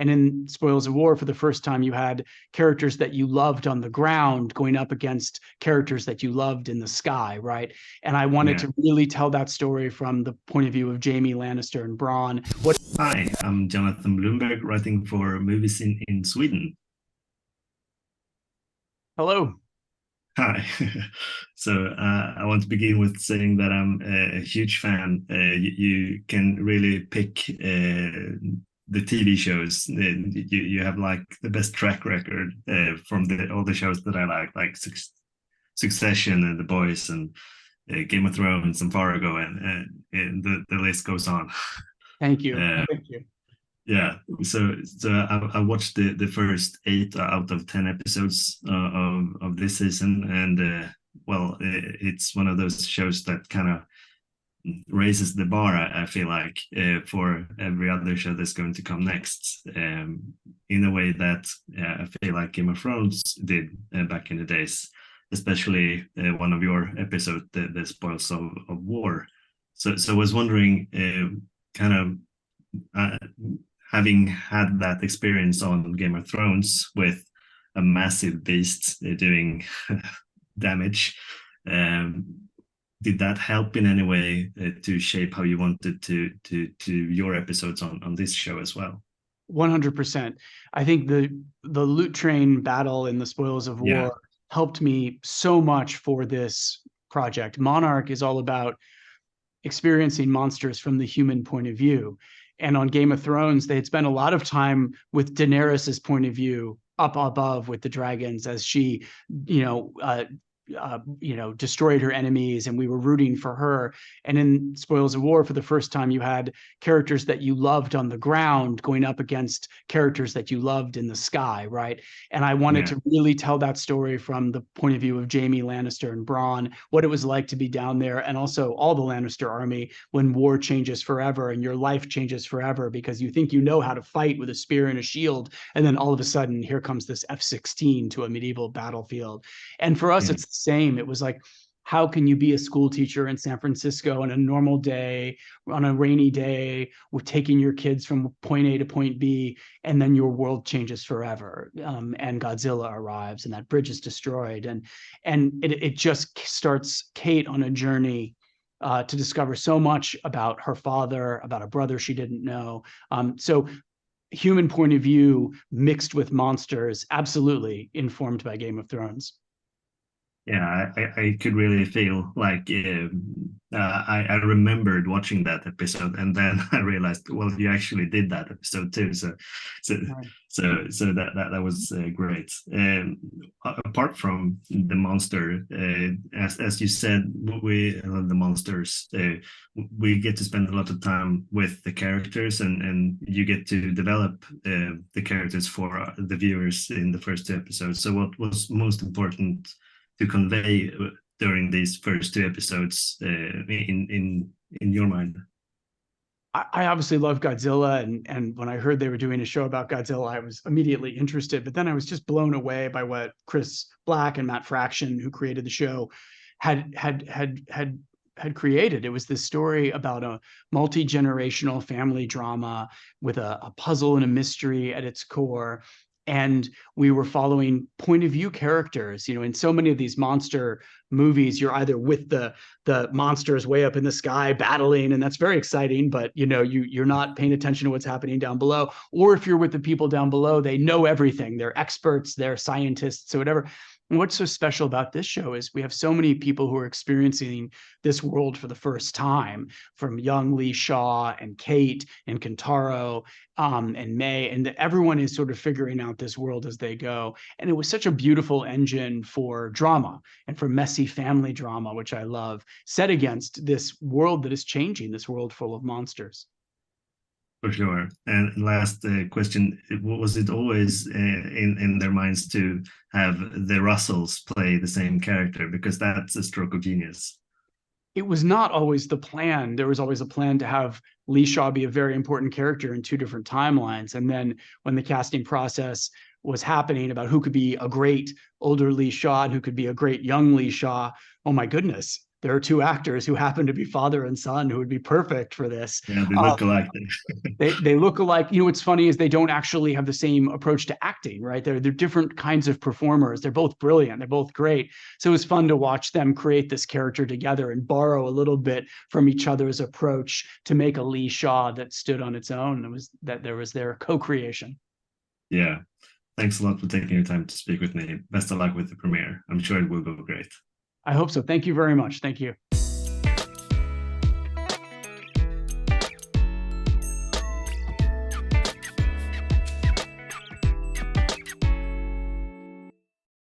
And in Spoils of War, for the first time, you had characters that you loved on the ground going up against characters that you loved in the sky, right? And I wanted Yeah. to really tell that story from the point of view of Jaime Lannister and Bronn. Hi, I'm Jonathan Blomberg, writing for MovieZine in Sweden. Hello. Hi. I want to begin with saying that I'm a huge fan. You can really pick the TV shows. You have like the best track record from all the shows that I like Succession and The Boys and Game of Thrones and Fargo, and the list goes on. Thank you. Uh, Thank you. Yeah, so I watched the first 8 out of 10 episodes of this season, and well, it's one of those shows that kind of raises the bar. I feel like for every other show that's going to come next, in a way that I feel like Game of Thrones did back in the days, especially one of your episodes, the Spoils of War. So I was wondering, kind of. Having had that experience on Game of Thrones with a massive beast doing damage, um, did that help in any way to shape how you wanted to your episodes on this show as well? 100%. I think the loot train battle in the Spoils of Yeah, War helped me so much for this project. Monarch is all about experiencing monsters from the human point of view. And on Game of Thrones, they had spent a lot of time with Daenerys's point of view up above with the dragons as she, you know, destroyed her enemies, and we were rooting for her. And in Spoils of War, for the first time, you had characters that you loved on the ground going up against characters that you loved in the sky, right? And I wanted yeah, to really tell that story from the point of view of Jaime Lannister and Bronn, what it was like to be down there, and also all the Lannister army when war changes forever and your life changes forever because you think you know how to fight with a spear and a shield, and then all of a sudden here comes this F-16 to a medieval battlefield. And for us, yeah, it's the same. It was like, how can you be a school teacher in San Francisco on a normal day, on a rainy day, with taking your kids from point A to point B, and then your world changes forever, and Godzilla arrives, and that bridge is destroyed, and it just starts Kate on a journey to discover so much about her father, about a brother she didn't know. So human point of view mixed with monsters, absolutely informed by Game of Thrones. yeah. I could really feel like I remembered watching that episode, and then I realized, well, you actually did that episode too. So, Right. that was great. Apart from the monster, as you said, we love the monsters. We get to spend a lot of time with the characters, and you get to develop the characters for the viewers in the first 2 episodes. So, what was most important to convey during these first 2 episodes in your mind? I obviously love Godzilla, and when I heard they were doing a show about Godzilla, I was immediately interested. But then I was just blown away by what Chris Black and Matt Fraction, who created the show, had created. It was this story about a multi-generational family drama with a puzzle and a mystery at its core. And we were following point of view characters. You know, in so many of these monster movies, you're either with the monsters way up in the sky battling, and that's very exciting, but you know, you're not paying attention to what's happening down below. Or if you're with the people down below, they know everything. They're experts, they're scientists, or whatever. And what's so special about this show is we have so many people who are experiencing this world for the first time, from young Lee Shaw and Kate and Kentaro, and May, and everyone is sort of figuring out this world as they go. And it was such a beautiful engine for drama and for messy family drama, which I love, set against this world that is changing, this world full of monsters. For sure. And last question: was it always in their minds to have the Russells play the same character, because that's a stroke of genius? It was not always the plan. There was always a plan to have Lee Shaw be a very important character in two different timelines. And then when the casting process was happening about who could be a great older Lee Shaw and who could be a great young Lee Shaw, oh my goodness, there are two actors who happen to be father and son who would be perfect for this. Yeah, they look alike. They look alike. You know, what's funny is they don't actually have the same approach to acting, right? They're different kinds of performers. They're both brilliant. They're both great. So it was fun to watch them create this character together and borrow a little bit from each other's approach to make a Lee Shaw that stood on its own. There was their co-creation. Yeah. Thanks a lot for taking your time to speak with me. Best of luck with the premiere. I'm sure it will go great. I hope so. Thank you very much. Thank you.